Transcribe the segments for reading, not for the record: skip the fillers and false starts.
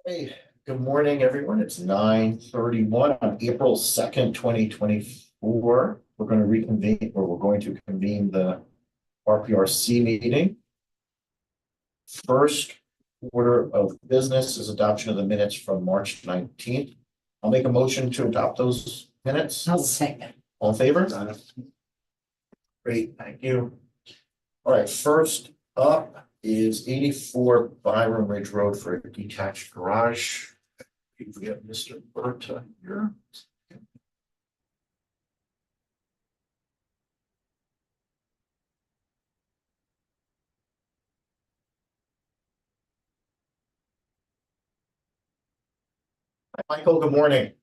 Hey, good morning, everyone. It's 9:31 on April 2nd, 2024. We're going to convene the RPRC meeting. First order of business is adoption of the minutes from March 19th. I'll make a motion to adopt those minutes. I'll second. All in favor? Great, thank you. All right, first up is 84 Byron Ridge Road for a detached garage. We have Mr. Berta here. Hi, Michael, good morning.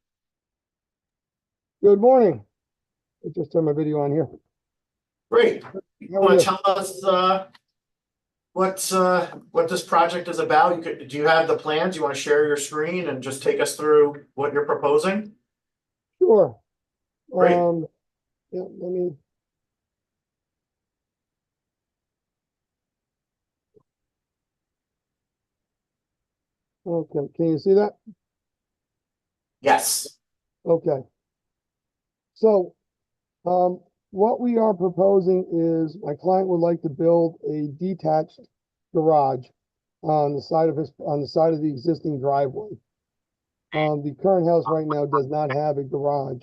Good morning. I just turned my video on here. Great. You How are want you? to tell us what this project is about? Do you have the plans? You want to share your screen and just take us through what you're proposing? Sure. Great. Yeah, let me. Okay, can you see that? Yes. Okay. So, what we are proposing is my client would like to build a detached garage on the side of the existing driveway. The current house right now does not have a garage,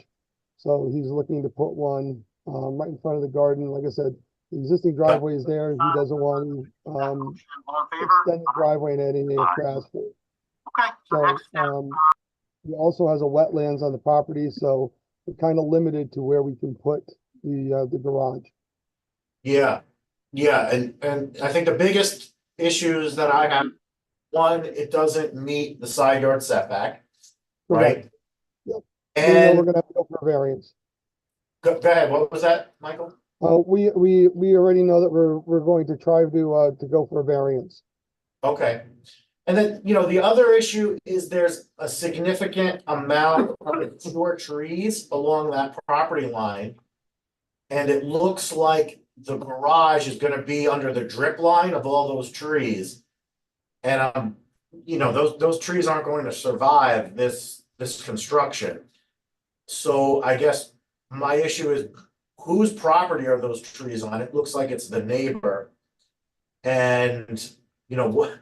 so he's looking to put one right in front of the garden. Like I said, the existing driveway is there. He doesn't want to extend the driveway and add any extra asphalt. Okay. So he also has a wetlands on the property, so we're kind of limited to where we can put the garage. Yeah, and I think the biggest issues that I have, one, it doesn't meet the side yard setback, right? Yep. We know we're And gonna have to go for a variance. go ahead, what was that, Michael? We already know that we're going to try to go for a variance. Okay. And then, the other issue is there's a significant amount of mature trees along that property line. And it looks like the garage is gonna be under the drip line of all those trees. And those trees aren't going to survive this construction. So I guess my issue is, whose property are those trees on? It looks like it's the neighbor. And what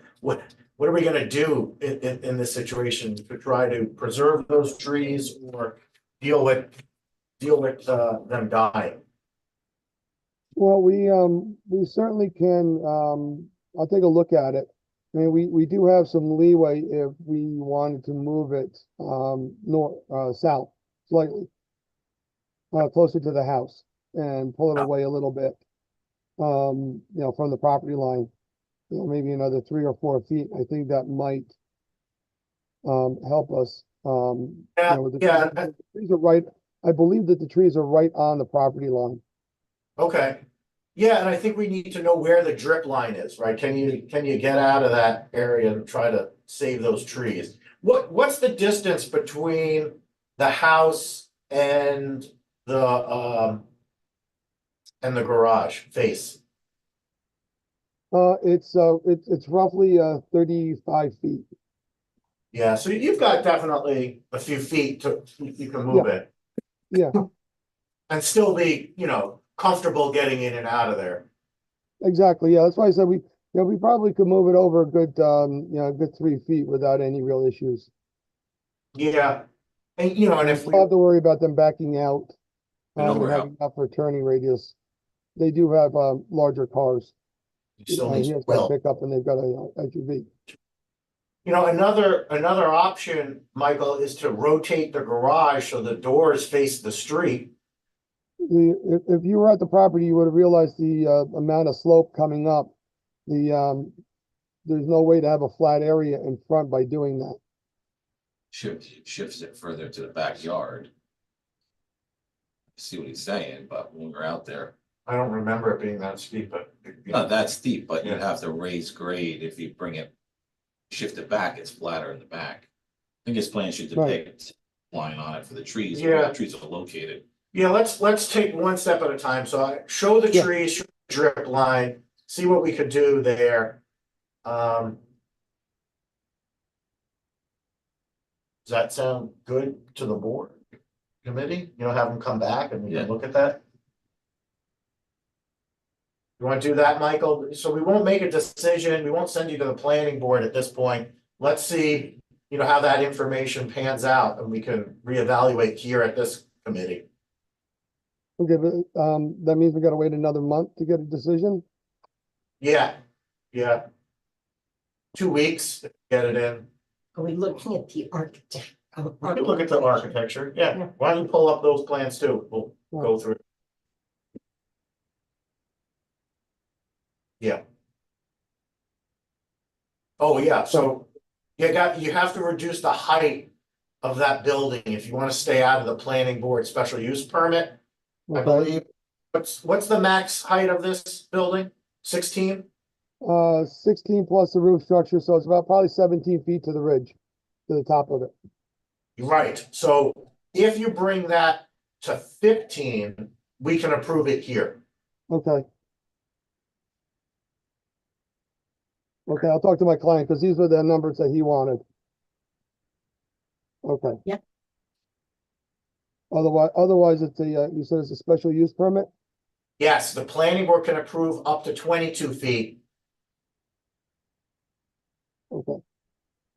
are we gonna do in this situation to try to preserve those trees or deal with them dying? Well, we certainly can, I'll take a look at it. I mean, we do have some leeway if we wanted to move it, south slightly, closer to the house and pull it away a little bit, from the property line, maybe another 3 or 4 feet. I think that might, help us. The trees are right. I believe that the trees are right on the property line. Okay. Yeah, and I think we need to know where the drip line is, right? Can you get out of that area and try to save those trees? What's the distance between the house and the garage face? It's roughly 35 feet. Yeah, so you've got definitely a few feet you can move it. Yeah. And still be, comfortable getting in and out of there. Exactly. Yeah, that's why I said we probably could move it over a good 3 feet without any real issues. Yeah, and and if we don't have to worry about them backing out, and we're having enough for a turning radius. They do have larger cars. still He needs has got a pickup and they've got a SUV. Another option, Michael, is to rotate the garage so the doors face the street. If you were at the property, you would have realized the amount of slope coming up. There's no way to have a flat area in front by doing that. Shifts it further to the backyard. See what he's saying, but when we're out there, I don't remember it being that steep, but not that steep, but you Yeah. have to raise grade. If you shift it back, it's flatter in the back. I think his plan should depict line on it for the trees. Yeah. Where the trees are located. Yeah, let's take one step at a time. So I show the trees, show the drip line, see what we could do there. Does that sound good to the board committee? You know, have them come back and we can Yeah. look at that? You wanna do that, Michael? So we won't make a decision, we won't send you to the planning board at this point. Let's see, you know, how that information pans out and we can reevaluate here at this committee. Okay, but, that means we gotta wait another month to get a decision? Yeah, yeah. 2 weeks, to get it in. Are we looking at the architect? We can look at the architecture, yeah. Yeah. Why don't you pull up those plans too? We'll go through. it. Yeah. Oh, yeah, so you have to reduce the height of that building if you wanna stay out of the planning board special use permit. I Okay, believe, what's the max height of this building? 16? 16 plus the roof structure, so it's about probably 17 feet to the ridge, to the top of it. Right, so if you bring that to 15, we can approve it here. Okay. Okay, I'll talk to my client, because these were the numbers that he wanted. Okay. Yep. Otherwise it's a, you said it's a special use permit? Yes, the planning board can approve up to 22 feet, Okay,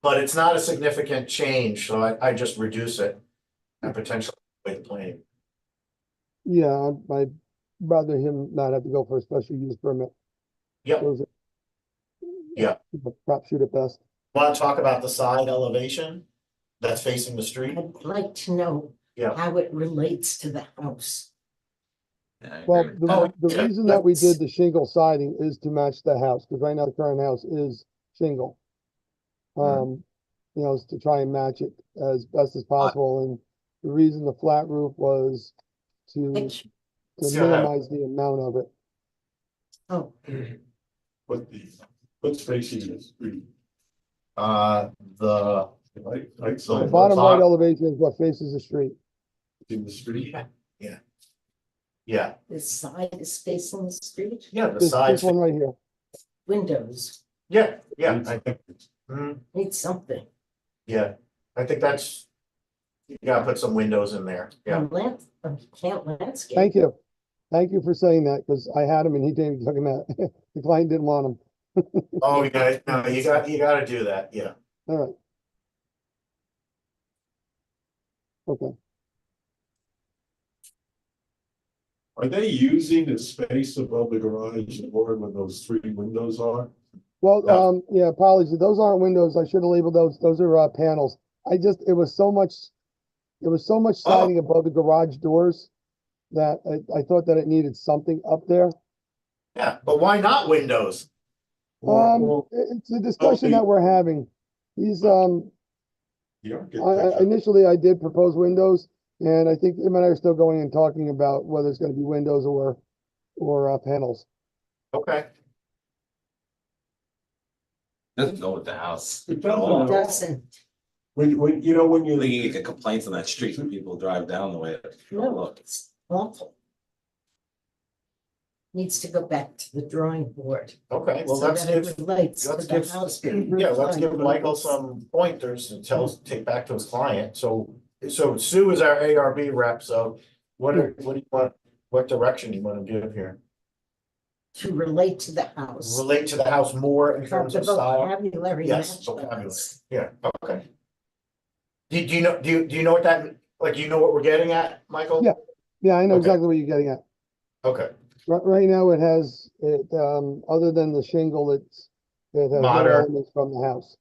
but it's not a significant change, so I just reduce it. And potentially with the planning. yeah, I'd rather him not have to go for a special use permit. Yep, Those are- Yeah. Crap shoot at best. want to talk about the side elevation that's facing the street? I'd like to know Yeah. how it relates to the house. Yeah, I Well, agree with Oh, that. the yeah, reason that we that's- did the shingle siding is to match the house, because right now the current house is shingle. You know, is to try and match it as best as possible, and the reason the flat roof was to Picture. Yeah. minimize the amount of it. Oh, What's facing the street? The, Like The side, bottom right bottom- elevation is what faces the street. in the street? yeah, this side is facing the street, yeah, the This sides, one right here. windows, yeah, I think, mhm, need something. yeah, I think that's. You gotta put some windows in there, yeah, Can't landscape. Thank you. Thank you for saying that, because I had him and he didn't, took him out. The client didn't want him. oh, yeah, no, you gotta do that, yeah. All right. Okay. Are they using the space above the garage door where those three windows are? Well, No. yeah, apologies. Those aren't windows. I should have labeled those. Those are, panels. It was so much Oh. siding above the garage doors that I thought that it needed something up there. Yeah, but why not windows? Or- It's a discussion the- that we're having. He's, The architecture. initially I did propose windows, and I think him and I are still going and talking about whether it's gonna be windows or panels. Okay, Doesn't go with the house. It at doesn't. all. It doesn't, When, you know, when I think you, you get complaints on that street when people drive down the way. no, it's awful. Needs to go back to the drawing board. okay, well, so let's that it give, relates to let's the give, house. yeah, let's give Michael some pointers and take back to his client, so Sue is our ARB rep, so. What do you want, what direction do you wanna give here? To relate to the house. Relate to the house more in Have terms the of style? vocabulary Yes, match the vocabulary. house. Yeah, okay. Do you know, do you know what that, like, you know what we're getting at, Michael? Yeah. Yeah, I know Okay. exactly what you're getting at. Okay, Right now it has, other than the shingle, it has no Modern. elements from the house.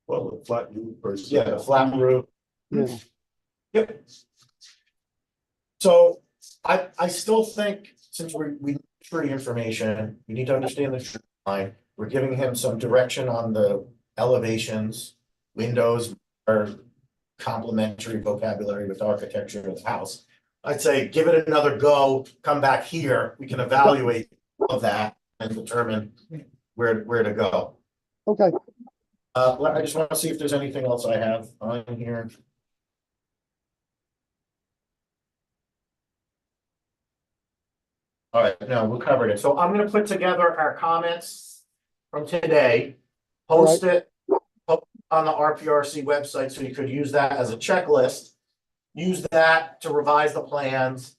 well, the flat roof versus. yeah, the flat roof, Yeah, yep. So I still think, since we need tree information, we need to understand the tree line. We're giving him some direction on the elevations, windows are complementary vocabulary with architecture of the house. I'd say give it another go, come back here, we can evaluate all of that and determine where to go. okay. I just want to see if there's anything else I have on here. All right, no, we covered it. So I'm gonna put together our comments from today, post it, on the RPRC website, so you could use that as a checklist. Use that to revise the plans.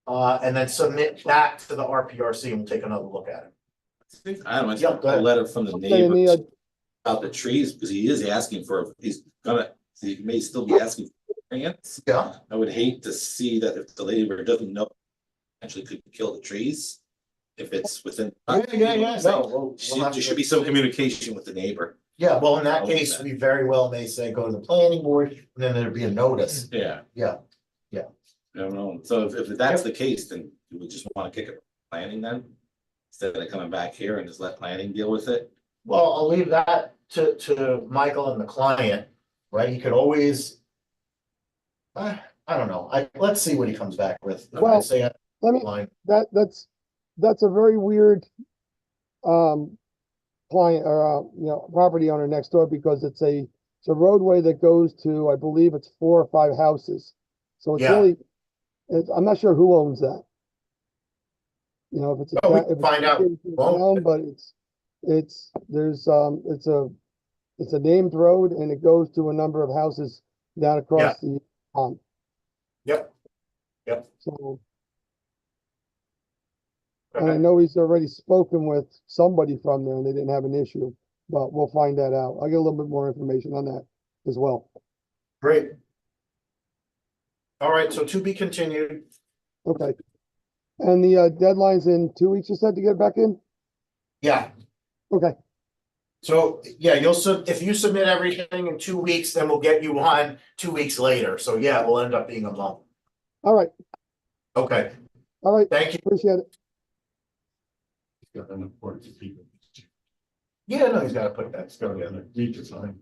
And then submit that to the RPRC and we'll take another look at it. I don't know, it's Yeah, go a ahead. letter from the Okay, and neighbor the, about the trees, because he is asking for, he may still be asking for grants. Yeah. I would hate to see that if the neighbor doesn't know, actually could kill the trees. If it's within. Yeah, no, There should be some communication with the neighbor. Yeah, well, in that case, we very well may say, go to the planning board, and then there'd be a notice. Yeah. Yeah. I don't know, so if that's the case, then you would just wanna kick it planning then? Instead of coming back here and just let planning deal with it? Well, I'll leave that to Michael and the client, right? He could always. I don't know, let's see what he comes back with. Well, I'd say let me, line. that's a very weird, client or, property owner next door because it's a roadway that goes to, I believe it's 4 or 5 houses. So it's Yeah. really, I'm not sure who owns that. You know, if it's a. Oh, we town- can if it's find out. dedicated to the Well- town, but it's a named road and it goes to a number of houses down across the pond. Yep. So, and I know he's already spoken with somebody from there and they didn't have an issue, but we'll find that out. I'll get a little bit more information on that as well. Great. All right, so to be continued. Okay. And the deadline's in 2 weeks, you said, to get back in? Yeah, Okay, so, yeah, if you submit everything in 2 weeks, then we'll get you on 2 weeks later. So yeah, we'll end up being a month. all right, Okay, all right, thank you. appreciate it. Got an important to people. Yeah, no, he's gotta put that It's got together. a redesign.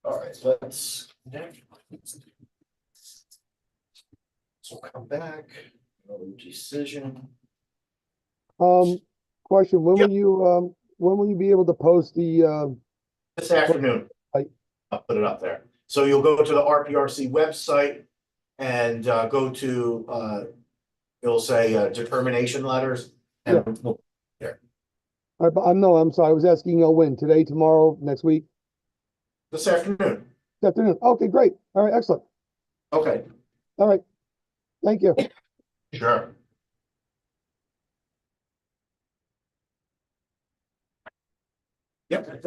All right, let's. So come back, no decision. Question, Yep. when will you be able to post the, This afternoon. Right. I'll put it up there. So you'll go to the RPRC website and go to it'll say determination letters. And we'll- I'm sorry, I was asking, when, today, tomorrow, next week, this afternoon. this afternoon? Okay, great. All right, excellent. Okay, All right. Thank you. sure. Yep.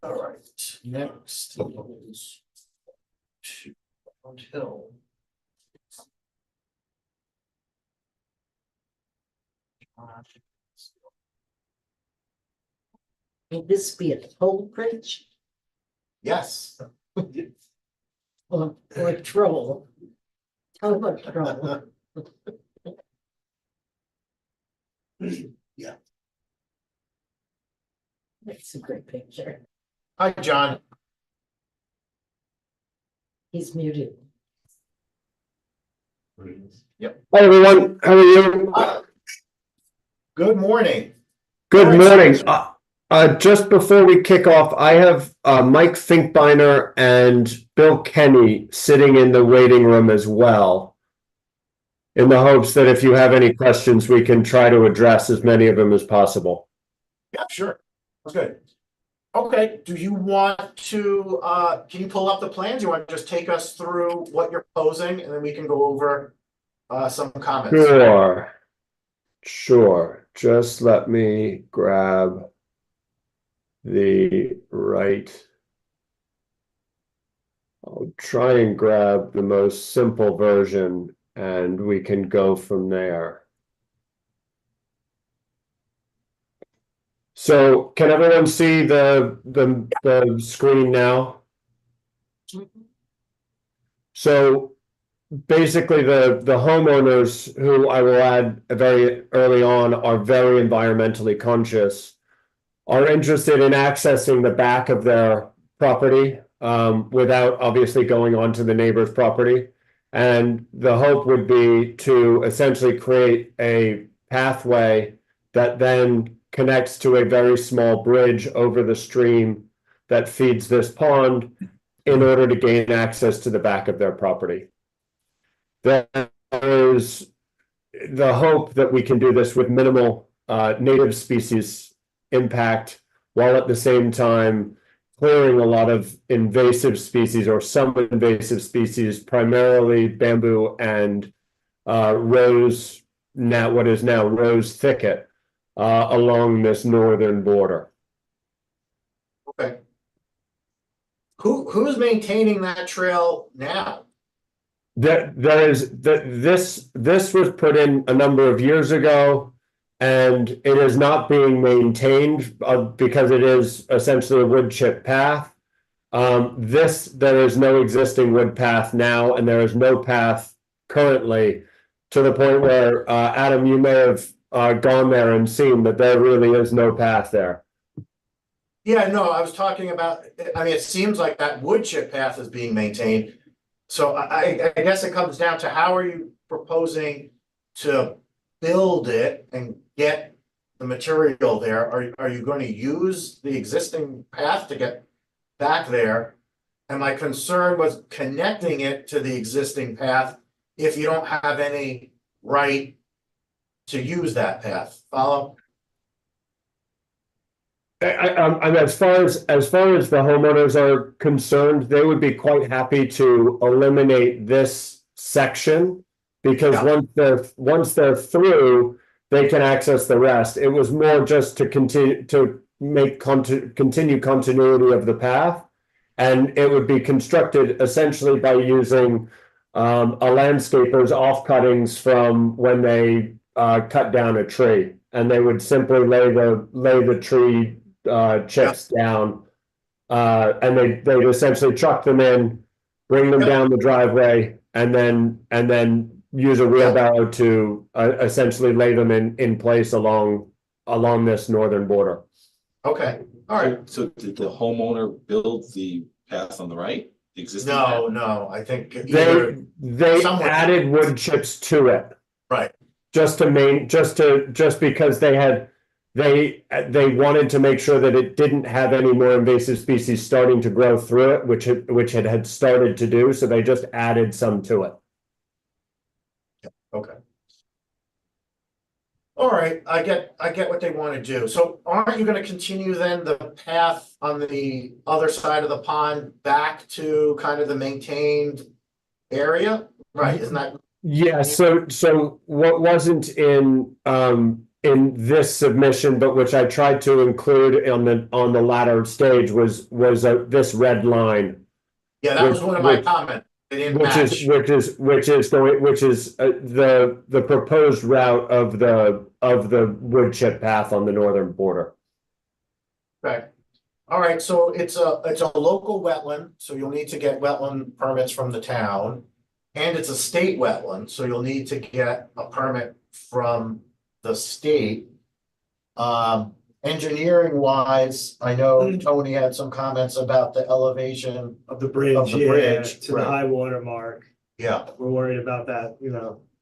All right, next is to Round Hill. Will this be a toll bridge Yes. or a troll? Toll troll. Yeah. That's a great picture. Hi, John. He's muted. Hi, everyone. How are you? Good morning. Good All right, morning. so- Just before we kick off, I have Mike Finkbeiner and Bill Kenny sitting in the waiting room as well, in the hopes that if you have any questions, we can try to address as many of them as possible. Yeah, sure. That's good. Okay, do you want to, can you pull up the plans? You want to just take us through what you're proposing and then we can go over some comments? Sure. Just let me grab the right. I'll try and grab the most simple version and we can go from there. So can everyone see the screen now? So basically the homeowners, who I will add very early on, are very environmentally conscious, are interested in accessing the back of their property without obviously going onto the neighbor's property. And the hope would be to essentially create a pathway that then connects to a very small bridge over the stream that feeds this pond in order to gain access to the back of their property. There is the hope that we can do this with minimal native species impact while at the same time clearing a lot of invasive species or some invasive species, primarily bamboo and rose, now what is now rose thicket, along this northern border. Okay. Who's maintaining that trail now? This was put in a number of years ago, and it is not being maintained because it is essentially a wood chip path. There is no existing wood path now, and there is no path currently, to the point where, Adam, you may have gone there and seen that there really is no path there. Yeah, no, I was talking about, I mean, it seems like that wood chip path is being maintained. So I guess it comes down to how are you proposing to build it and get the material there? Are you going to use the existing path to get back there? And my concern was connecting it to the existing path if you don't have any right to use that path. Follow? As far as the homeowners are concerned, they would be quite happy to eliminate this section. Because Yeah. once they're through, they can access the rest. It was more just to continue to continue continuity of the path. And it would be constructed essentially by using a landscaper's offcuttings from when they cut down a tree. And they would simply lay the tree chips down, and they'd essentially truck them in, bring them down the driveway, and then use a wheelbarrow to essentially lay them in place along this northern border. Okay, all right. So did the homeowner build the path on the right? The existing path? No, I think either, They someone- added wood chips to it. right, Just because they wanted to make sure that it didn't have any more invasive species starting to grow through it, which it had started to do, so they just added some to it. okay. All right, I get what they want to do. So aren't you gonna continue then the path on the other side of the pond back to kind of the maintained area? Right, isn't that, Yeah, so what wasn't in this submission, but which I tried to include on the latter stage was this red line. yeah, that was one of my Which- comments. They didn't Which match. is the proposed route of the wood chip path on the northern border. Okay. All right, so it's a local wetland, so you'll need to get wetland permits from the town. And it's a state wetland, so you'll need to get a permit from the state. Engineering wise, I know Tony had some comments about the elevation. Of the bridge, Of the yeah, bridge, to the right. high water mark. Yeah, We're worried about that,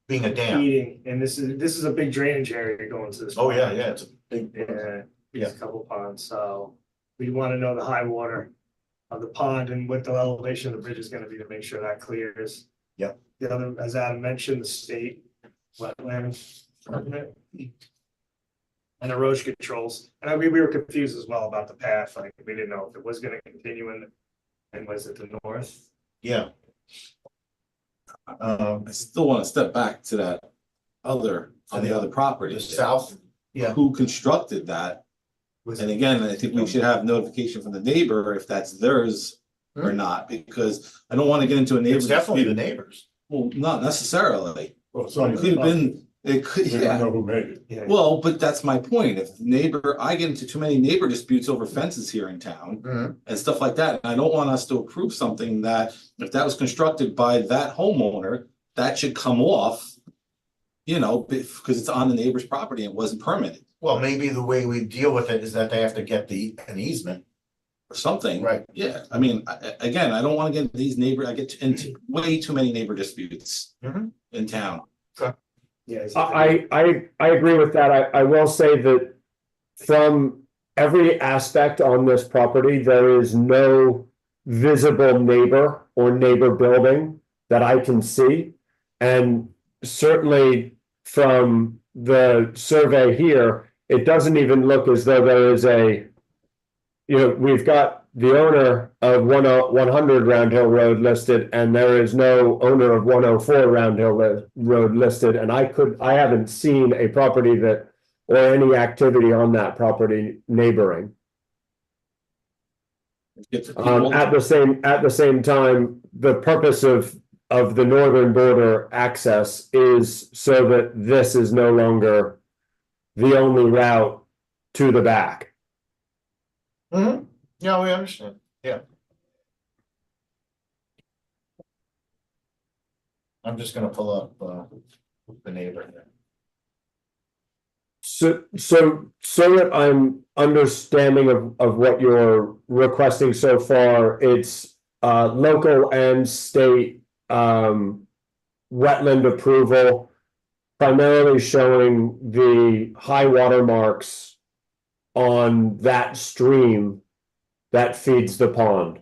being a dam. heating, and this is a big drainage area going to this. Oh, yeah, pond. yeah, it's a big. Yeah, Yeah. it's a couple ponds, so we wanna know the high water of the pond and what the elevation of the bridge is gonna be to make sure that clears. Yep. The other, as Adam mentioned, the state wetland permit. And erosion controls, and we were confused as well about the path, like, we didn't know if it was gonna continue and was it the north? Yeah. I still want to step back to that other, on the other property. The south, yeah. Who constructed that? And again, I think we should have notification from the neighbor if that's theirs or not, because I don't want to get into a neighbor. It's definitely the dispute. neighbors. Well, not necessarily. Well, it's on It the could have property. been, it could, We don't yeah. know who made it. Yeah. Well, but that's my point. If neighbor, I get into too many neighbor disputes over fences here in town Mhm. and stuff like that. And I don't want us to approve something that if that was constructed by that homeowner, that should come off. Because it's on the neighbor's property and wasn't permitted Well, maybe the way we deal with it is that they have to get an easement. or something. Right. Yeah, I mean, again, I don't want to get into these I get into way too many neighbor disputes Mhm. in town. Yeah. I agree with that. I will say that from every aspect on this property, there is no visible neighbor or neighbor building that I can see. And certainly from the survey here, it doesn't even look as though there is a we've got the owner of 100 Round Hill Road listed, and there is no owner of 104 Round Hill Road listed, and I haven't seen a property that, or any activity on that property neighboring. Get the people- At the same time, the purpose of the northern border access is so that this is no longer the only route to the back. Mm-hmm. Yeah, we understand. Yeah. I'm just gonna pull up, the neighbor here. So that I'm understanding of what you're requesting so far, it's local and state wetland approval, primarily showing the high water marks on that stream that feeds the pond.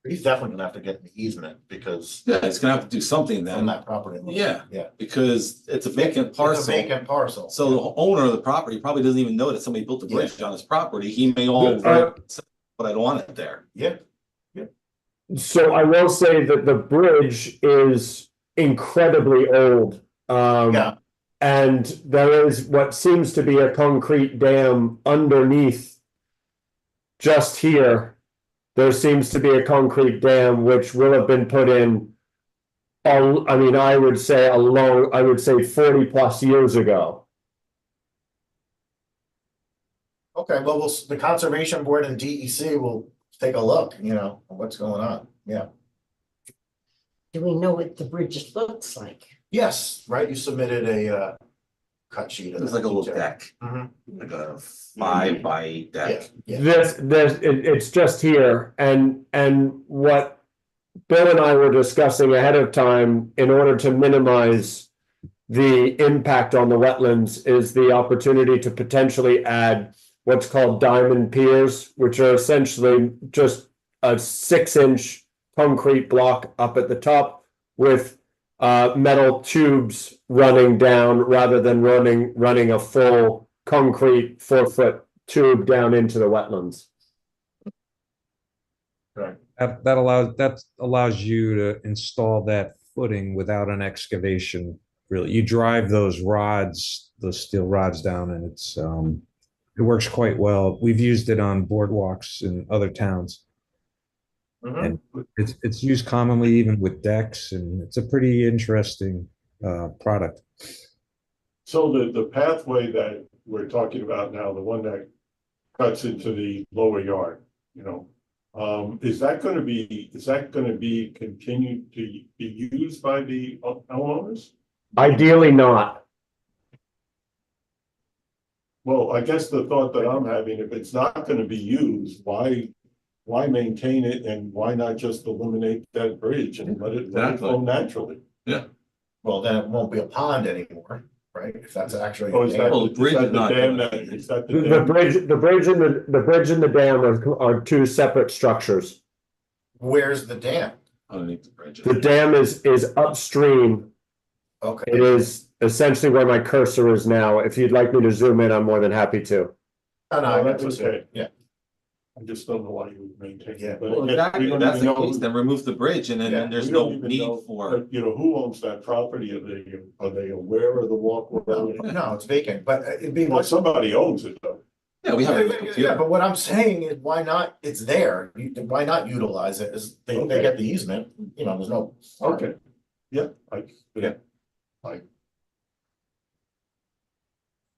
He's definitely gonna have to get an easement because Yeah, it's gonna have to do something from then, that property. line. Yeah. Yeah. because it's a vacant It's a parcel. vacant parcel. So the owner of the property probably doesn't even know that somebody built a bridge on his property. He may all, Uh, but I don't want it there. Yeah, So I will say that the bridge is incredibly old. yeah, And there is what seems to be a concrete dam underneath. Just here, there seems to be a concrete dam which will have been put in. I would say 40+ years ago. okay, well, the Conservation Board and DEC will take a look, what's going on, yeah. Do we know what the bridge looks like? Yes, right, you submitted a, cut sheet. of It's that like a little detail. deck, Mhm. like a 5x8 Yeah, deck. yeah, It's just here, and what Bill and I were discussing ahead of time, in order to minimize the impact on the wetlands, is the opportunity to potentially add what's called diamond piers, which are essentially just a 6-inch concrete block up at the top with metal tubes running down rather than running a full concrete 4-foot tube down into the wetlands. right, That allows you to install that footing without an excavation. Really, you drive those steel rods down, and it works quite well. We've used it on boardwalks in other towns, Mhm. and it's used commonly even with decks, and it's a pretty interesting product. So the pathway that we're talking about now, the one that cuts into the lower yard, is that gonna be continued to be used by the homeowners? Ideally not. Well, I guess the thought that I'm having, if it's not gonna be used, why maintain it and why not just eliminate that bridge and let it flow naturally? well, then it won't be a pond anymore, right, if that's actually. Oh, is that, Well, the bridge is that is the not dam gonna- that, is that the The dam? bridge and the dam are two separate structures. Where's the dam? Underneath the bridge. The dam is upstream. Okay, It is essentially where my cursor is now. If you'd like me to zoom in, I'm more than happy to. no, Oh, that's that's okay, okay. yeah, I just don't know why you would maintain Yeah. it. But Well, again, exactly, we if don't that's even the know case, then remove the bridge and then Yeah, there's we no don't even need know, for. who owns that property? Are they aware of the walkway? no, it's vacant, but it'd be Well, much. somebody owns it though. Yeah, we have. Yeah, but what I'm saying is, why not, it's there, why not utilize it, is they Okay. get the easement, there's no. Okay, yeah,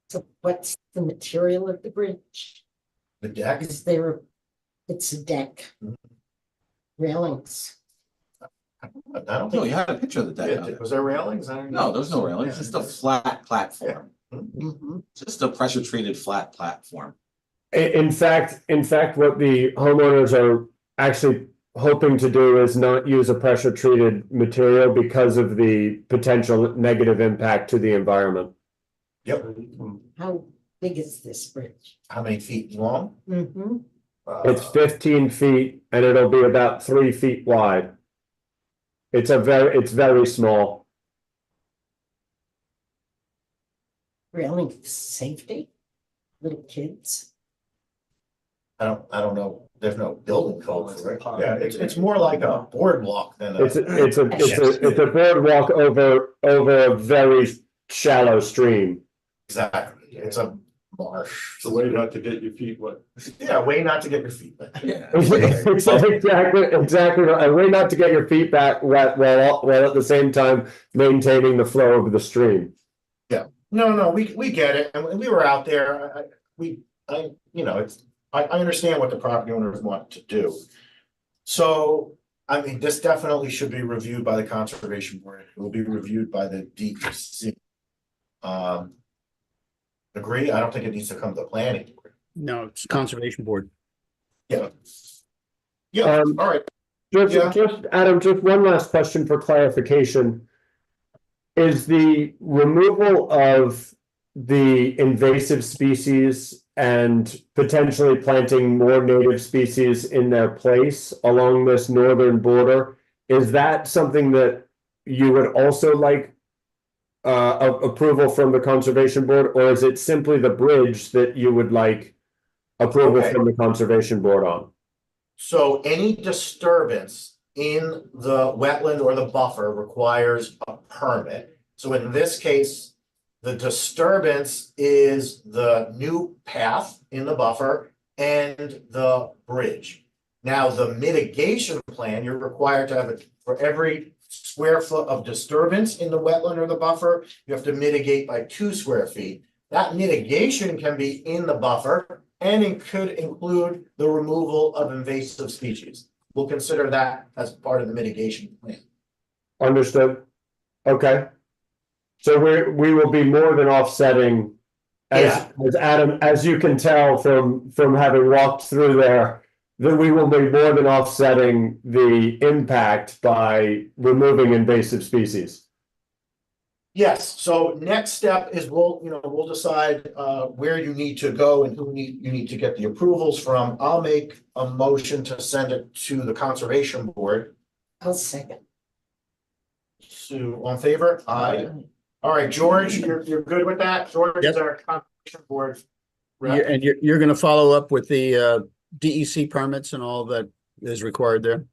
So what's the material of the bridge? The deck, It's a deck. Mhm. Railings. I don't No, you think. had a picture of the deck. on it. Was there railings? I don't know. No, there's no railing, it's just a flat platform, Mhm. just a pressure treated flat platform. In fact, what the homeowners are actually hoping to do is not use a pressure treated material because of the potential negative impact to the environment. Yep, How big is this bridge? how many feet long? Mm-hmm. It's 15 feet and it'll be about 3 feet wide. It's very small. Railing safety? Little kids? I don't know, there's no building code for it. Yeah, it's more like a boardwalk than a. It's a boardwalk over a very shallow stream. Exactly, it's a marsh. It's a way not to get your feet wet. Yeah, way not to get your feet wet. Yeah. Exactly, a way not to get your feet back wet while at the same time maintaining the flow of the stream. No, we get it, and we were out there, I understand what the property owners want to do. So, I mean, this definitely should be reviewed by the Conservation Board, it will be reviewed by the DEC. Agree, I don't think it needs to come to the planning board. No, it's Conservation Board. Yeah, Um, all right, Just, Yeah. just, Adam, just one last question for clarification. Is the removal of the invasive species and potentially planting more native species in their place along this northern border, is that something that you would also like approval from the Conservation Board, or is it simply the bridge that you would like approval Okay. from the Conservation Board on? so any disturbance in the wetland or the buffer requires a permit. So in this case, the disturbance is the new path in the buffer and the bridge. Now, the mitigation plan, you're required to have it for every square foot of disturbance in the wetland or the buffer, you have to mitigate by 2 square feet. That mitigation can be in the buffer and it could include the removal of invasive species. We'll consider that as part of the mitigation plan. Understood. Okay. So we will be more than offsetting. As Adam, as you can tell from having walked through there, that we will be more than offsetting the impact by removing invasive species. Yes, so next step is we'll decide where you need to go and you need to get the approvals from. I'll make a motion to send it to the Conservation Board. I'll second. Sue, on favor? Aye. All right, George, you're good with that? George is Yep. our Conservation Board rep. And you're gonna follow up with the DEC permits and all that is required there?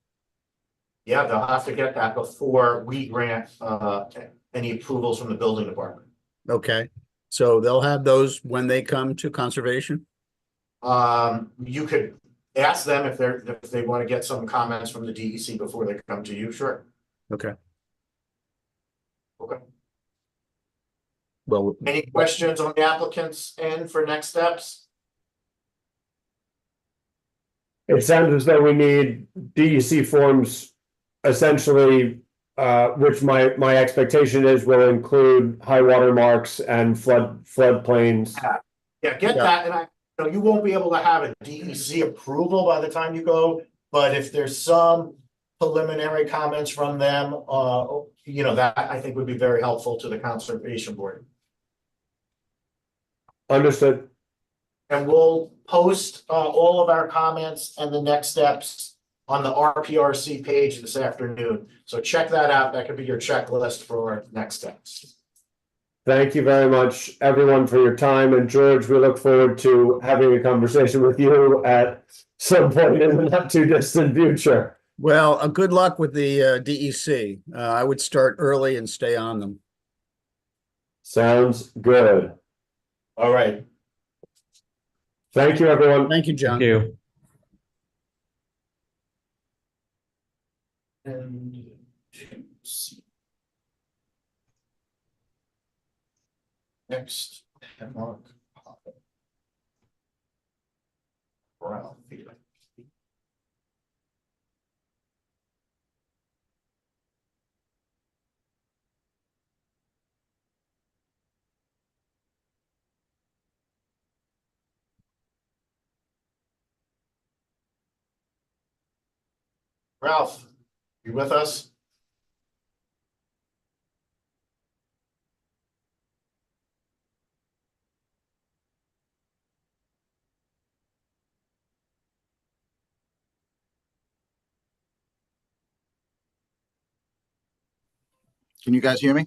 Yeah, they'll have to get that before we grant any approvals from the building department. Okay, so they'll have those when they come to conservation? You could ask them if they want to get some comments from the DEC before they come to you, sure. Okay. Okay. Well, Any questions on the applicant's end for next steps? It sounds as though we need DEC forms essentially, which my expectation is will include high water marks and floodplains. Yeah, get Yeah. that, and you won't be able to have a DEC approval by the time you go, but if there's some preliminary comments from them, that I think would be very helpful to the Conservation Board. Understood. And we'll post all of our comments and the next steps on the RPRC page this afternoon. So check that out. That could be your checklist for next steps. Thank you very much, everyone, for your time. And George, we look forward to having a conversation with you at some point in the not too distant future. well, good luck with the DEC. I would start early and stay on them. Sounds good. All right. Thank you, everyone. Thank you, John. Thank you. And next, Hemlock Hollow. Ralph. Ralph, you with us? Can you guys hear me?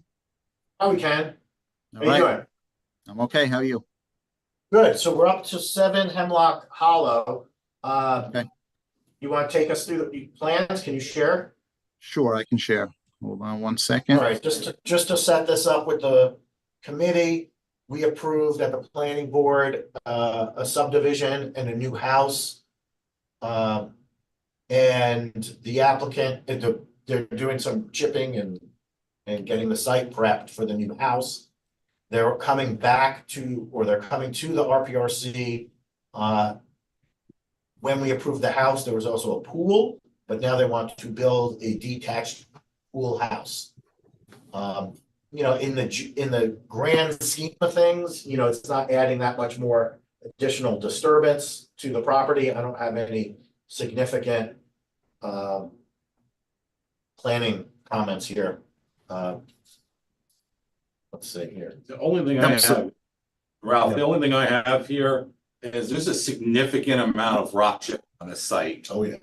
Oh, we can. How All you right, doing? I'm okay. How are you? Good, so we're up to 7 Hemlock Hollow. Okay. You wanna take us through the plans? Can you share? Sure, I can share. Hold on one All second. right, just to set this up with the committee, we approved at the planning board, a subdivision and a new house. And the applicant, they're doing some chipping and getting the site prepped for the new house. They're coming back to, or they're coming to the RPRC. When we approved the house, there was also a pool, but now they want to build a detached pool house. You know, in the grand scheme of things, you know, it's not adding that much more additional disturbance to the property. I don't have any significant planning comments here. Let's see here. The only thing I Yep, so- have, Ralph, the only thing I have here is there's a significant amount of rock chip on the site. Oh, yeah.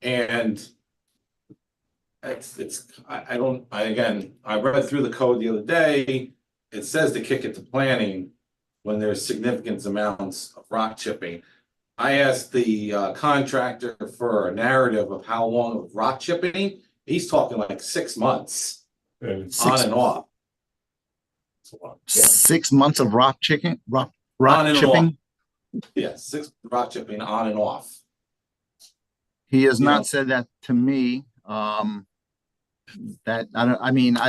And I read through the code the other day. It says to kick it to planning when there's significant amounts of rock chipping. I asked the contractor for a narrative of how long of rock chipping. He's talking like 6 months And on and off. 6 months of rock chicken, rock On and chipping. Yeah, 6 rock chipping on and off. He has Yeah. not said that to me. That I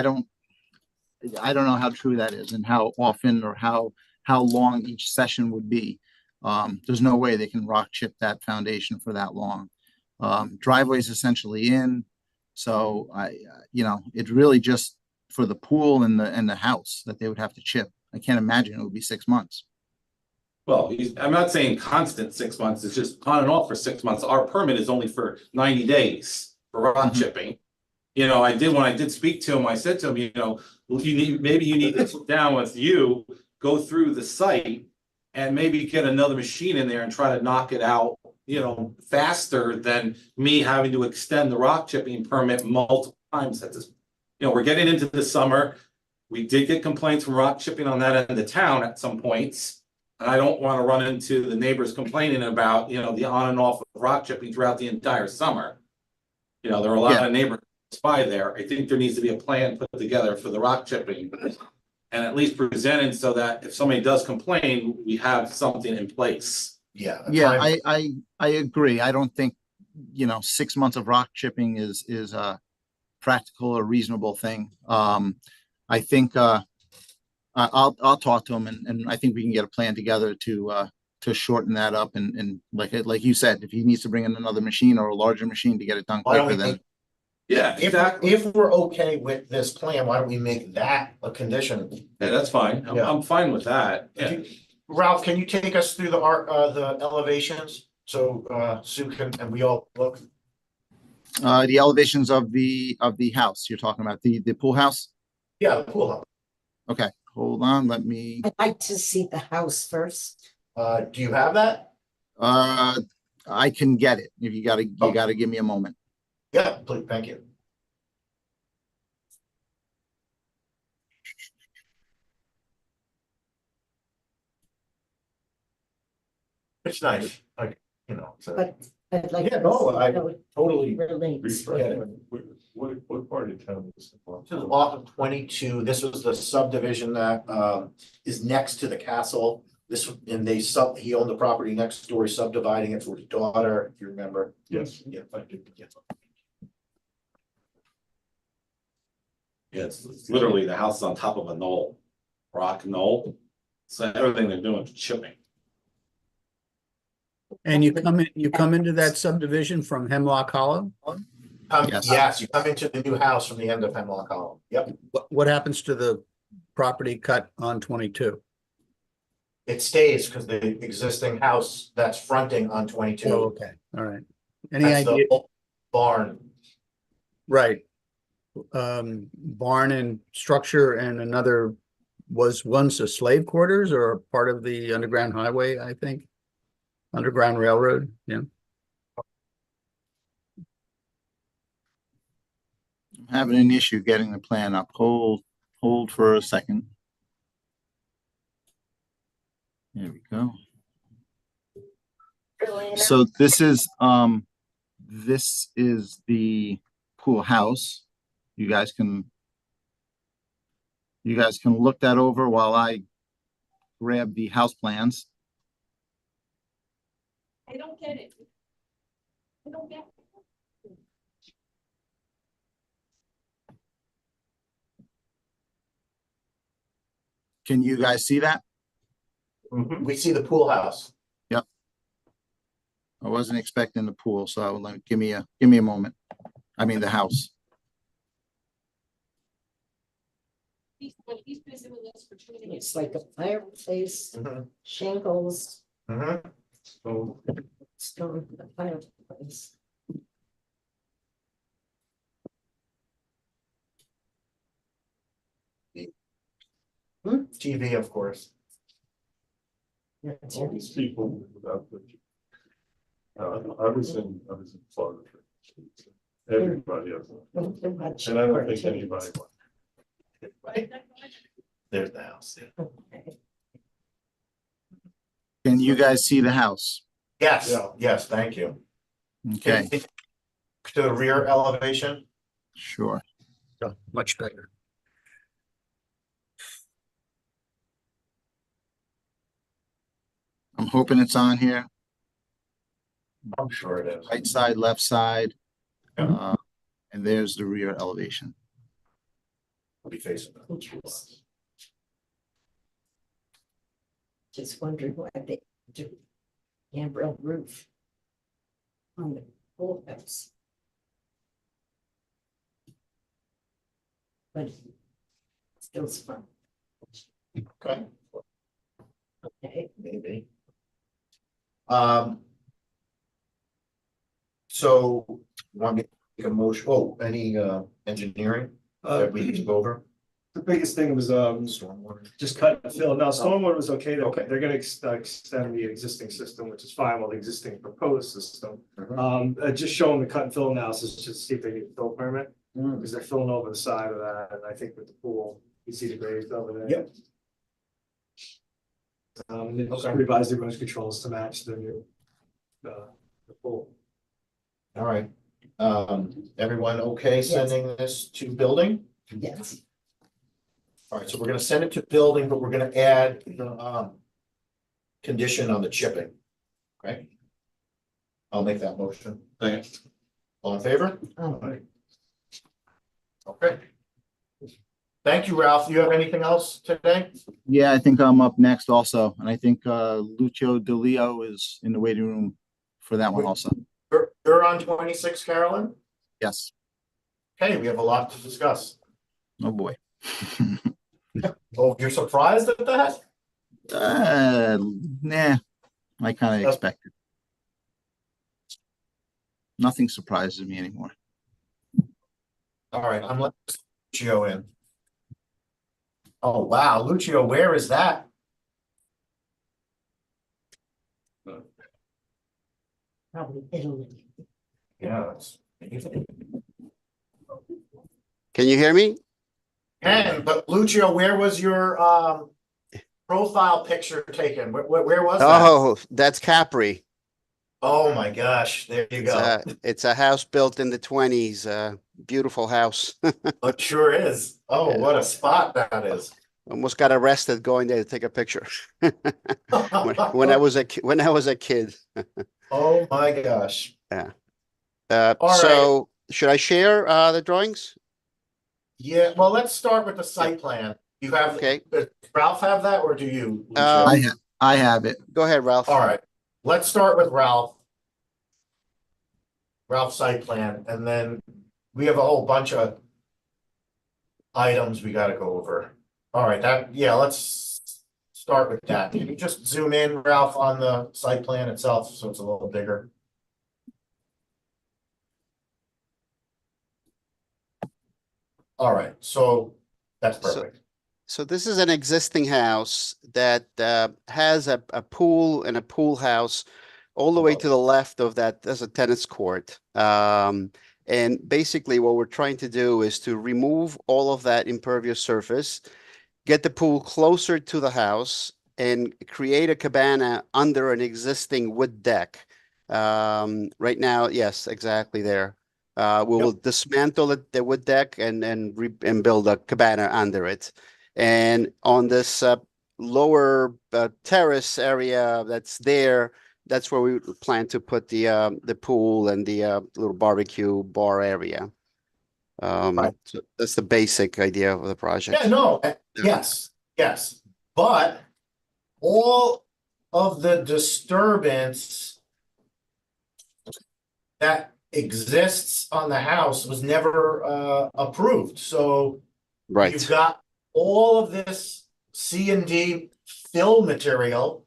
don't know how true that is and how often or how long each session would be. There's no way they can rock chip that foundation for that long. Driveway is essentially in, so it's really just for the pool and the house that they would have to chip. I can't imagine it would be 6 months. Well, I'm not saying constant 6 months, it's just on and off for 6 months. Our permit is only for 90 days for rock Mhm. chipping. You know, when I did speak to him, I said to him, you know, maybe you need to sit down with you, go through the site and maybe get another machine in there and try to knock it out, you know, faster than me having to extend the rock chipping permit multiple times at this. You know, we're getting into the summer. We did get complaints from rock chipping on that end of the town at some points. And I don't want to run into the neighbors complaining about, you know, the on and off of rock chipping throughout the entire summer. You know, there are a lot of neighbors by there. I think there needs to be a plan put together for the rock chipping. And at least presented so that if somebody does complain, we have something in place. Yeah. Yeah, I agree. I don't think 6 months of rock chipping is a practical or reasonable thing. I think I'll talk to him and I think we can get a plan together to shorten that up and like you said, if he needs to bring in another machine or a larger machine to get it done Why don't quicker, we then make, Yeah, exactly. if we're okay with this plan, why don't we make that a condition? Yeah, that's fine. Yeah. I'm fine with that. Yeah. Ralph, can you take us through the elevations? So, Sue and we all look? the elevations of the house you're talking about, the pool house. Yeah, the pool house. Okay, hold on, let me I'd like to see the house first. Do you have that? I can get it. If you gotta give me a moment. Yeah, please, thank you. It's nice, like, you know, so. But I'd like. Yeah, to no, see I how it totally. relates. what part of town is it? This is off of 22. This was the subdivision that is next to the castle. He owned the property next door, he's subdividing it for his daughter, if you remember. Yes. Yeah, I do, yeah. Yeah, it's literally the house is on top of a knoll, rock knoll. So everything they're doing is chipping. And you come into that subdivision from Hemlock Hollow? Yes. Yes, you come into the new house from the end of Hemlock Hollow. Yep, What happens to the property cut on 22? it stays because the existing house that's fronting on Oh, 22. okay, all right. Any That's the idea? old barn. Right. Barn and structure and another was once a slave quarters or part of the Underground Highway, I think. Underground Railroad, yeah. I'm having an issue getting the plan up. Hold for a second. There we go. So this is the pool house. You guys can look that over while I grab the house plans. I don't get it. I don't get it. Can you guys see that? We see the pool house. I wasn't expecting the pool, so I would like, give me a moment. I mean, the house. It's like a fireplace, Mhm. shingles, Mhm. So stone for the fireplace. TV, of course. all these people without the. I was in Florida. Everybody else. And I don't think anybody. Right? There's the house. Yeah. Can you guys see the house? Yes, Yeah. yes, thank you. Okay, To the rear elevation. sure. Much better. I'm hoping it's on here. I'm sure it is. Right side, left side. Yeah. And there's the rear elevation. I'll be facing that. Interesting. Just wondering why they do gambrel roof on the pool house. But still fun. Okay, Okay. maybe. So want me to make a motion, any engineering that we need to go over? The biggest thing was, Stormwater. just cut and fill. Now, stormwater was okay. Okay. They're gonna extend the existing system, which is fine, while the existing proposed system. Just showing the cut and fill analysis, just to see if they need a fill permit, because they're filling over the side of that, and I think with the pool, you see the grades over there. Yep. They just Okay. revise the erosion controls to match the new, the pool. All right, everyone okay Yes. sending this to building? Yes. All right, so we're gonna send it to building, but we're gonna add the condition on the chipping. Okay? I'll make that motion. Thanks. All in favor? Oh, Okay. Thank you, Ralph. Do you have anything else today? Yeah, I think I'm up next also, and I think Lucio DeLeo is in the waiting room for that one also. You're on 26, Carolyn? Yes. Okay, we have a lot to discuss. Oh, boy. Oh, you're surprised at that? Nah, I kind of expected. Nothing surprises me anymore. All right, I'm letting Lucio in. Oh, wow, Lucio, where is that? probably Italy. Yeah, it's. Can you hear me? But Lucio, where was your profile picture taken? Where was that? Oh, that's Capri. Oh my gosh, there you go. It's a house built in the 20s. Beautiful house. It sure is. Oh, Yeah. what a spot that is. Almost got arrested going there to take a picture. When I was a kid. Oh my gosh. Yeah. All So should I share the drawings? Yeah, well, let's start with the site plan. You have, Okay. does Ralph have that or do you? Lucio? I have it. Go ahead, Ralph. All right, let's start with Ralph. Ralph's site plan, and then we have a whole bunch of items we gotta go over. All right, let's start with that. Can you just zoom in, Ralph, on the site plan itself, so it's a little bigger? All right, so that's perfect. So this is an existing house that has a pool and a pool house all the way to the left of that. There's a tennis court. And basically what we're trying to do is to remove all of that impervious surface, get the pool closer to the house, and create a cabana under an existing wood deck Right now, yes, exactly there. We will dismantle the wood deck and build a cabana under it. And on this lower terrace area that's there, that's where we plan to put the pool and the little barbecue bar area. Right. So that's the basic idea of the project. Yeah, no, yes, but all of the disturbance that exists on the house was never approved, so Right. you've got all of this C&D fill material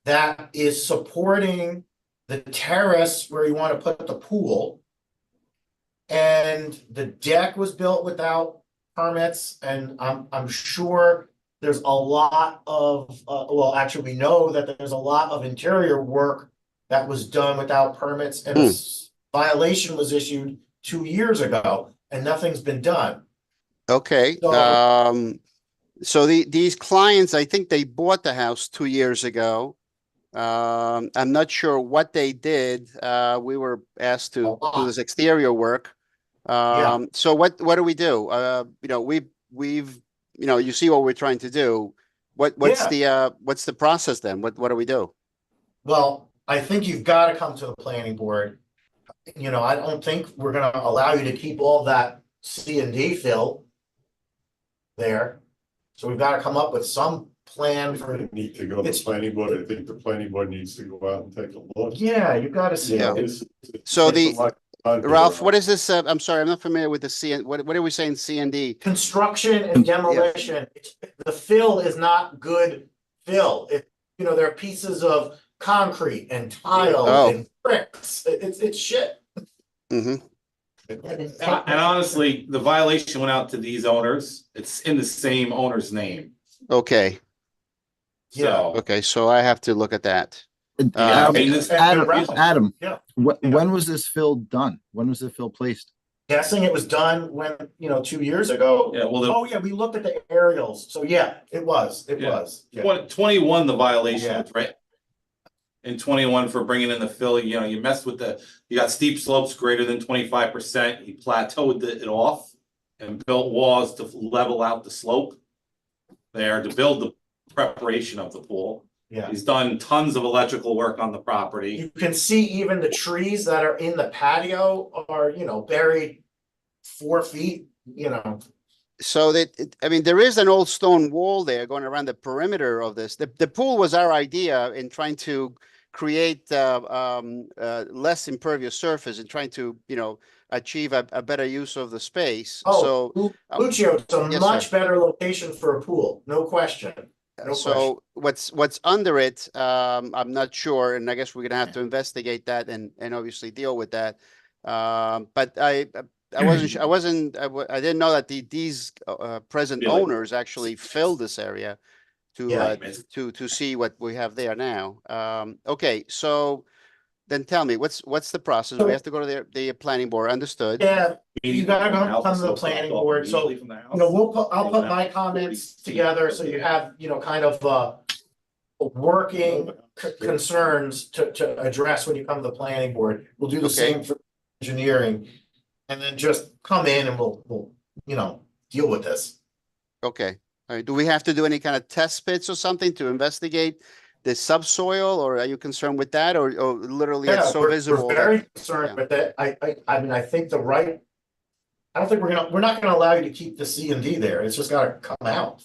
that is supporting the terrace where you want to put the pool. And the deck was built without permits, and I'm sure there's a lot of, well, actually, we know that there's a lot of interior work that was done without permits, and a violation was issued 2 years ago, and nothing's been done. Okay, So- so these clients, I think they bought the house 2 years ago. I'm not sure what they did. We were asked to do this exterior work. Yeah. So what do we do? You know, we've, you know, you see what we're trying to do. What's the process then? What do we do? Well, I think you've got to come to the planning board. You know, I don't think we're gonna allow you to keep all that C&D fill there. So we've got to come up with some plan for, Need to go to the planning board. I think the planning board needs to go out and take a look. yeah, you've got to see. Yeah. it. So There's a lot on here. Ralph, what is this? I'm sorry, I'm not familiar with the what are we saying C&D? Construction and demolition, the fill is not good fill. You know, there are pieces of concrete and tile Oh. and bricks. It's shit. Mm-hmm. That is And honestly, the violation went out to these owners. It's in the same owner's name. Okay, So, okay, so I have to look at that. I mean, this- Adam, Yeah. when was this fill done? When was the fill placed? Guessing it was done when, 2 years ago. yeah, well, Oh, yeah, we looked at the aerials. So yeah, it was. Yeah. Yeah. 21, the violation Yeah. was right. In 21 for bringing in the fill, you know, you messed with you got steep slopes greater than 25%, you plateaued it off and built walls to level out the slope there to build the preparation of the pool. Yeah. He's done tons of electrical work on the property. You can see even the trees that are in the patio are, buried 4 feet, So I mean, there is an old stone wall there going around the perimeter of this. The pool was our idea in trying to create less impervious surface and trying to, achieve a better use of the space. Oh, So Lucio, it's a yes, much sir. better location for a pool, no question. No So what's under it, I'm not sure, and I guess we're gonna have to investigate that and obviously deal with that. But I wasn't sure, I didn't know that these present Really? owners actually filled this area Yeah. to see what we have there now. Okay, so then tell me, what's the process? We have to go to the planning board, understood? Yeah, you Meeting gotta from the house come is to the still planning blocked off board, so, immediately from the house. I'll put my comments together, so you have, kind of, working concerns to address when you come to the planning board. We'll do the Okay. same for engineering. And then just come in and we'll, deal with this. Okay, all right, do we have to do any kind of test pits or something to investigate the subsoil, or are you concerned with that, or literally it's so We're visible? very that- concerned yeah. with it. I mean, I think I don't think we're not gonna allow you to keep the C&D there. It's just gotta come out.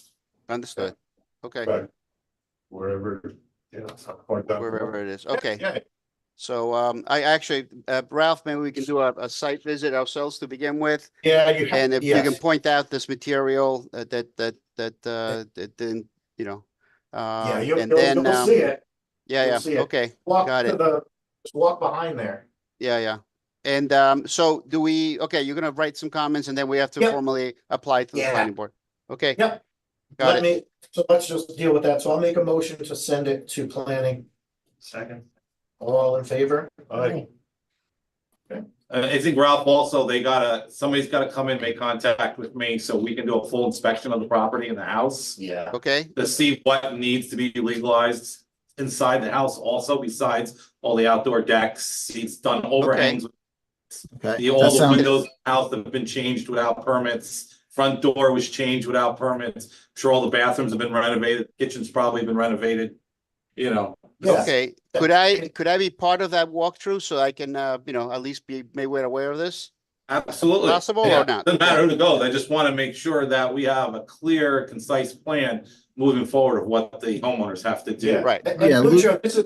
Understood, okay, Back wherever, point down. wherever it is, okay. Yeah, So, I actually, Ralph, maybe we can do a site visit ourselves to begin with. yeah, you have, And if you can yes. point out this material that didn't, Yeah, and then, you'll see it. yeah, you'll see it. okay, Walk got to it. just walk behind there. yeah. And, so okay, you're gonna write some comments and then we have to Yep. formally apply to the Yeah. planning board. Okay, Yep. got it. So let's just deal with that. So I'll make a motion to send it to planning. Second. All in favor? Aye. I think Ralph also, somebody's gotta come in, make contact with me so we can do a full inspection of the property in the house. Yeah. Okay, To see what needs to be legalized inside the house also besides all the outdoor decks, he's done overhangs. Okay, All that the sounds, windows in the house have been changed without permits, front door was changed without permits. I'm sure all the bathrooms have been renovated, kitchen's probably been renovated, you know. Yes. Okay, could I be part of that walkthrough so I can, at least be made aware of this? Absolutely. Possible Yeah, or not? doesn't matter who to go, I just want to make sure that we have a clear, concise plan moving forward of what the homeowners have to do. Yeah. Right. And Yeah, Lucio, this is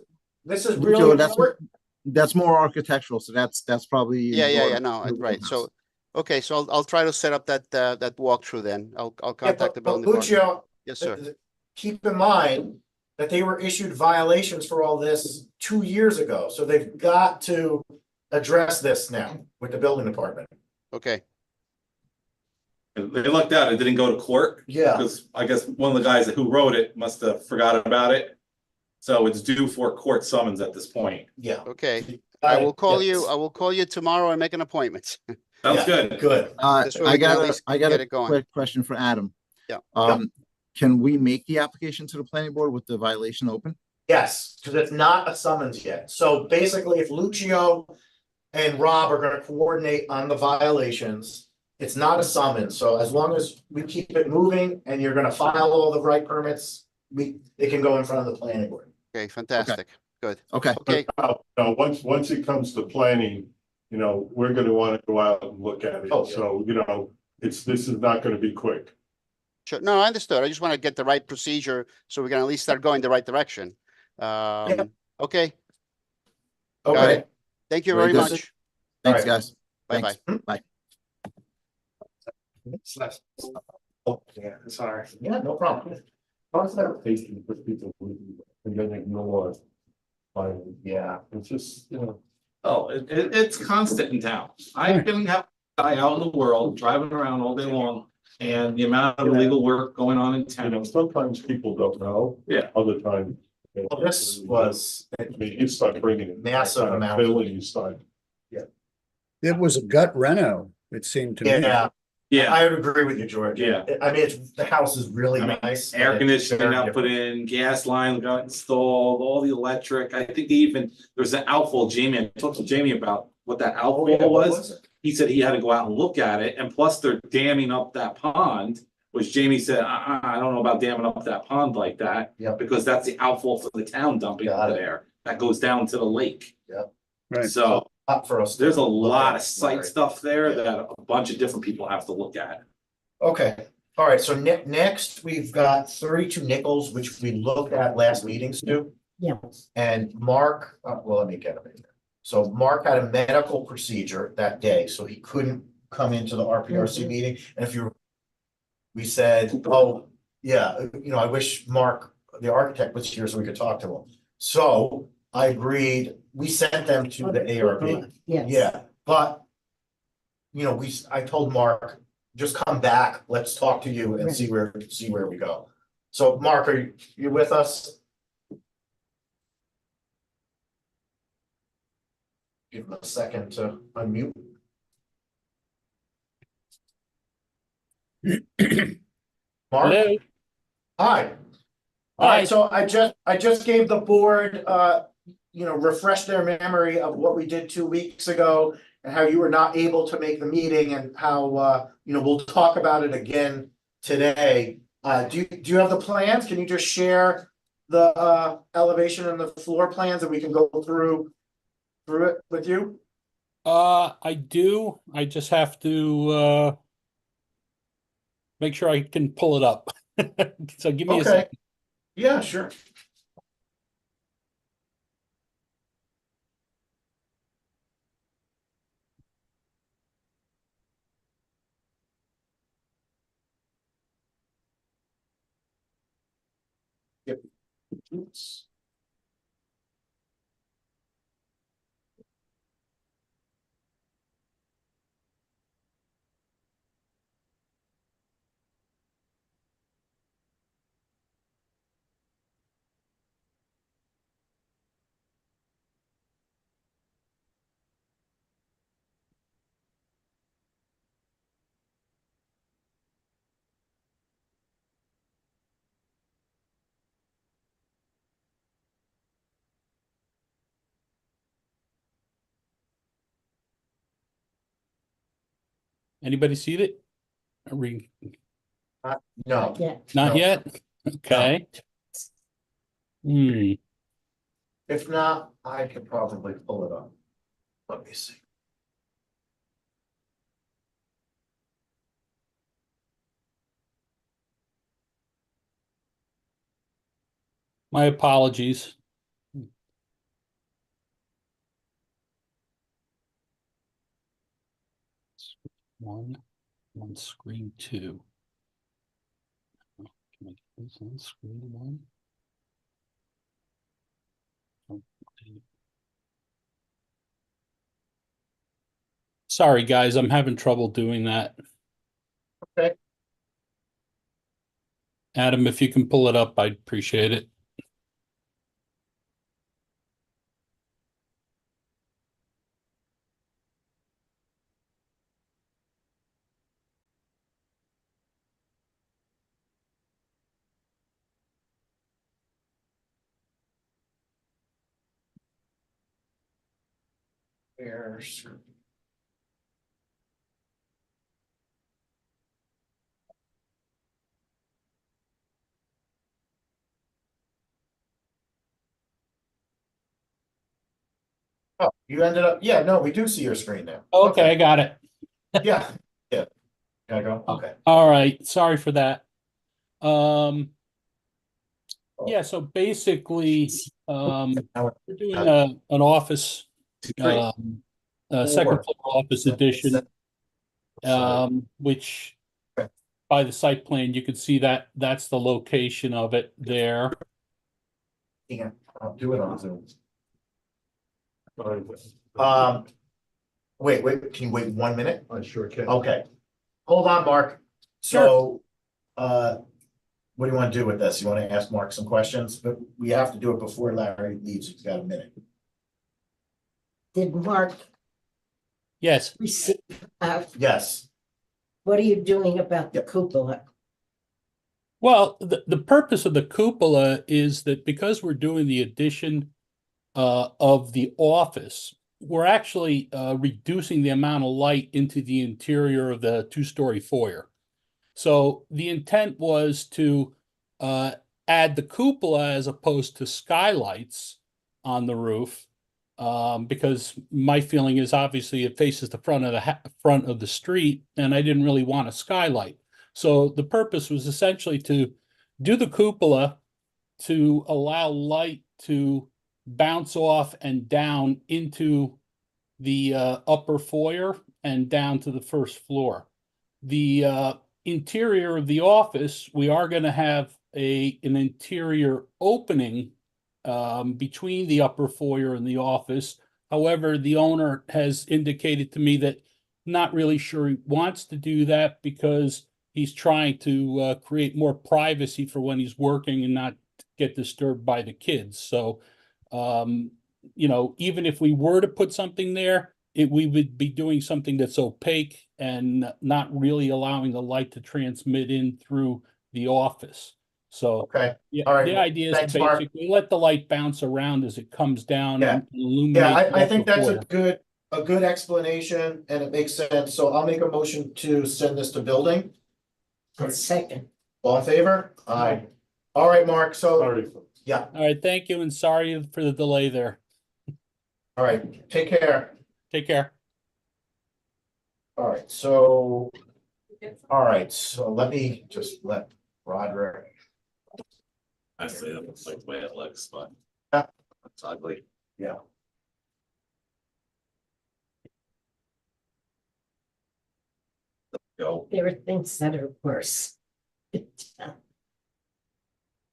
really Lucio, that's, important. that's more architectural, so that's probably. Yeah, no, right, so, okay, so I'll try to set up that walkthrough then. I'll Yeah, contact the but building department. Lucio, Yes, sir. keep in mind that they were issued violations for all this 2 years ago, so they've got to address this now with the building department. Okay, And they lucked out, it didn't go to court. Yeah. Because I guess one of the guys who wrote it must have forgot about it. So it's due for court summons at this point. Yeah. okay. I will call you, Yes. I will call you tomorrow and make an appointment. Sounds Yeah, good. Good. This way we can at least I got get a it going. quick question for Adam. Yeah. Can we make the application to the planning board with the violation open? Yes, because it's not a summons yet. So basically, if Lucio and Rob are gonna coordinate on the violations, it's not a summons. So as long as we keep it moving and you're gonna file all the right permits, it can go in front of the planning board. Okay, fantastic, good. Okay, Okay, Once it comes to planning, we're gonna wanna go out and look at it, Oh, yeah. so, this is not gonna be quick. sure, no, I understood. I just want to get the right procedure so we can at least start going the right direction. Okay, Got Okay, it. Thank you Very very good. much. thanks, right. guys. Bye-bye. Thanks. Bye. Oh, yeah, sorry. yeah, no problem. How's that facing for people who, and then ignore? Like, Yeah. it's just, Oh, it's constant in town. I can have a guy out in the world driving around all day long. And the amount of illegal work going on in town. sometimes people don't know. Yeah. Other times. Well, this was, I mean, you start bringing in. Massive amount. Billing, you start. It was a gut reno, it seemed to me. yeah, Yeah, I would agree with you, George. Yeah. I mean, the house is really I mean, nice. but air it's conditioning very got put different. in, gas line got installed, all the electric. I think they even, there's an outfall, Jamie, I talked to Jamie about what that Oh, yeah, outfall what was. it? He said he had to go out and look at it, and plus they're damming up that pond, which Jamie said, I don't know about damming up that pond like that. Yep. Because that's the outfall for the town dumping Got into it. there, that goes down to the lake. Right. So Up for us. to there's a look lot at. of site Right. stuff there Yeah. that a bunch of different people have to look at. Okay, all right, so next, we've got 32 Nichols, which we looked at last meeting, Stu. Yeah. And Mark, well, let me get him in there. So Mark had a medical procedure that day, so he couldn't come into the RPRC meeting, and we said, oh, yeah, I wish Mark, the architect, was here so we could talk to him. So I agreed, we sent them to the ARB. Yes. Yeah, but. I told Mark, just come back, let's talk to you and Right. see where we go. So Mark, are you with us? Give him a second to unmute. Mark? Hello. Hi. All right, so I just gave the board, refresh their memory of what we did 2 weeks ago and how you were not able to make the meeting and how, we'll talk about it again today. Do you have the plans? Can you just share the, elevation and the floor plans and we can go through it with you? I do. I just have to make sure I can pull it up. So give me a Okay. second. Yeah, sure. Yep. Oops. Anybody see it? Are we, No, Yeah, not No. yet? Okay. Hmm, if not, I could probably pull it up. Let me see. my apologies. On screen 2. Can I get this on screen 1? Sorry, guys, I'm having trouble doing that. Okay. Adam, if you can pull it up, I'd appreciate it. There's. Oh, you ended up, yeah, no, we do see your screen now. Okay, I got it. Yeah, yeah. Gotta go, okay. All right, sorry for that. Yeah, so basically, we're doing an office, second floor office addition, which Okay. by the site plan, you can see that that's the location of it there. Yeah, I'll do it on Zoom. Sorry. Wait, can you wait 1 minute? I sure can. Okay, hold on, Mark. So, what do you want to do with this? You want to ask Mark some questions? But we have to do it before Larry leaves. He's got a minute. did Mark Yes, receive, Yes, what are you doing about the cupola? well, the purpose of the cupola is that because we're doing the addition of the office, we're actually reducing the amount of light into the interior of the two-story foyer. So the intent was to add the cupola as opposed to skylights on the roof, because my feeling is obviously it faces the front of the street, and I didn't really want a skylight. So the purpose was essentially to do the cupola to allow light to bounce off and down into the upper foyer and down to the first floor. The interior of the office, we are going to have an interior opening between the upper foyer and the office. However, the owner has indicated to me that not really sure he wants to do that because he's trying to create more privacy for when he's working and not get disturbed by the kids. So, even if we were to put something there, we would be doing something that's opaque and not really allowing the light to transmit in through the office. So, okay. yeah, All right. the idea is Thanks, to Mark. basically let the light bounce around as it comes down Yeah. and illuminate. Yeah, the I think upper that's floor. a good explanation and it makes sense. So I'll make a motion to send this to building. A second. All in favor? Aye. All right, Mark, so, Sorry. yeah, All right, thank you and sorry for the delay there. all right, take care. Take care. All right, so let me just let Roderick. I say that's like the way it looks, but. Yeah. It's ugly. Yeah. Go. There are things that are worse.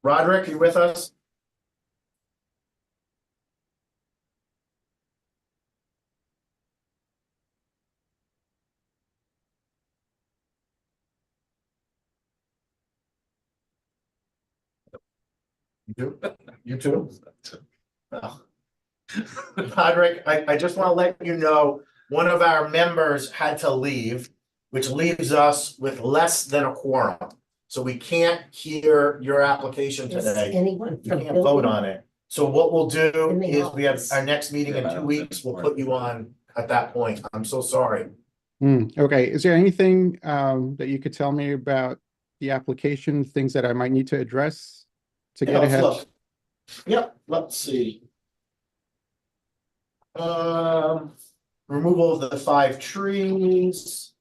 Roderick, you with us? You too? You too? Oh. Roderick, I just want to let you know, one of our members had to leave, which leaves us with less than a quorum. So we can't hear your application Is today. anyone You from can't vote building? on it. So what we'll do In the is we have office. our next meeting in 2 weeks. We'll put you on at that point. I'm so sorry. Okay, is there anything that you could tell me about the application, things that I might need to address to Yeah, get let's ahead? look. Yep, let's see. Removal of the 5 trees.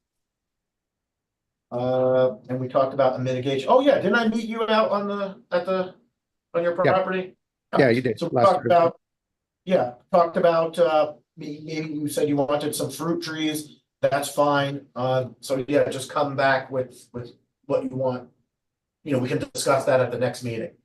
And we talked about the mitigation. Oh, yeah, didn't I meet you out on on your Yeah. property? Yeah, you did So we last talked Thursday. about, yeah, talked about, maybe you said you wanted some fruit trees, that's fine. So yeah, just come back with what you want. You know, we can discuss that at the next meeting.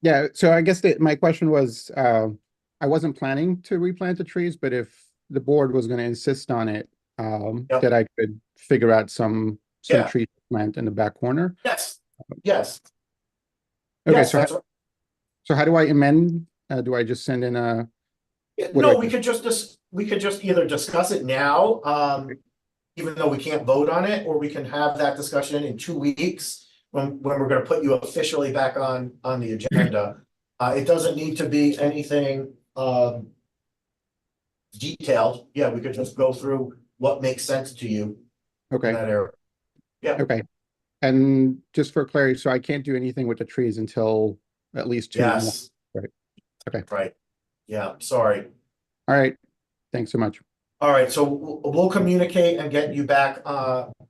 Yeah, so I guess that my question was, I wasn't planning to replant the trees, but if the board was gonna insist on it, Yep. that I could figure out some Yeah. trees to plant in the back corner. Yes, yes. Okay, Yes, so that's right. so how do I amend? Do I just send in a? Yeah, What do no, I we do? could we could just either discuss it now, even though we can't vote on it, or we can have that discussion in 2 weeks when we're gonna put you officially back on the agenda. It doesn't need to be anything, detailed. Yeah, we could just go through what makes sense to you in Okay, that area. Yeah, okay. And just for clarity, so I can't do anything with the trees until at least 2 months. yes. Right. Okay. Right. Yeah, sorry. All right. Thanks so much. All right, so we'll communicate and get you back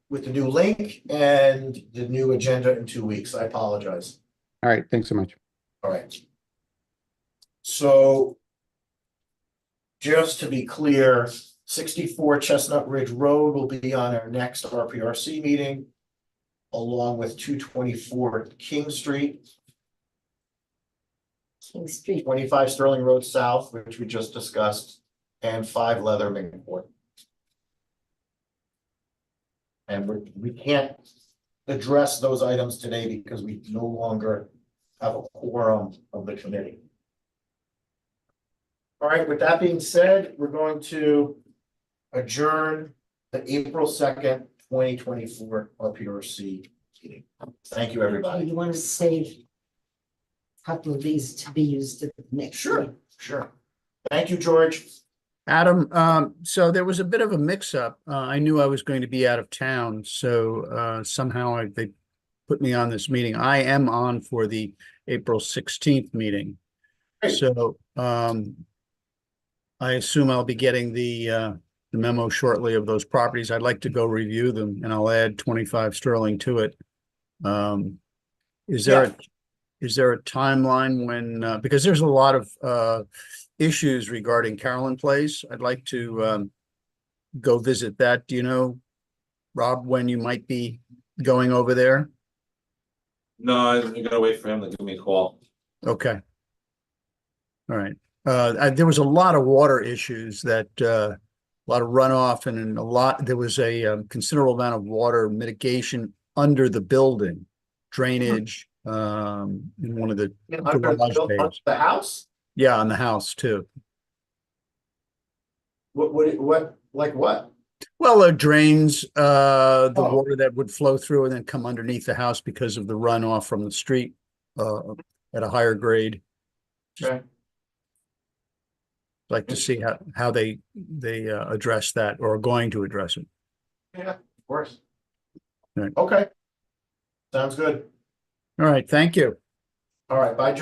with the new link and the new agenda in 2 weeks. I apologize. All right. Thanks so much. All right. So just to be clear, 64 Chestnut Ridge Road will be on our next RPRC meeting, along with 224 King Street, King Street. 25 Sterling Road South, which we just discussed, and 5 Leatherman Court. And we can't address those items today because we no longer have a quorum of the committee. All right, with that being said, we're going to adjourn the April 2nd, 2024 RPRC meeting. Thank you, everybody. You want to save a couple of these to be used at the next. Sure, meeting? sure. Thank you, George. Adam, so there was a bit of a mix-up. I knew I was going to be out of town, so somehow they put me on this meeting. I am on for the April 16th meeting. Great. So I assume I'll be getting the memo shortly of those properties. I'd like to go review them, and I'll add 25 Sterling to it. Is there a timeline when because there's a lot of issues regarding Carolyn Place? I'd like to go visit that. Do you know, Rob, when you might be going over there? No, I'm gonna wait for him to give me a call. Okay. All right. There was a lot of water issues that a lot of runoff and there was a considerable amount of water mitigation under the building, drainage in one of the garage bays. The house? Yeah, on the house too. What, like what? Well, it drains the Oh. water that would flow through and then come underneath the house because of the runoff from the street at a higher grade. Okay. Like to see how they address that or are going to address it. Yeah, of course. Right. Okay. Sounds good. All right, thank you. All right, bye, George.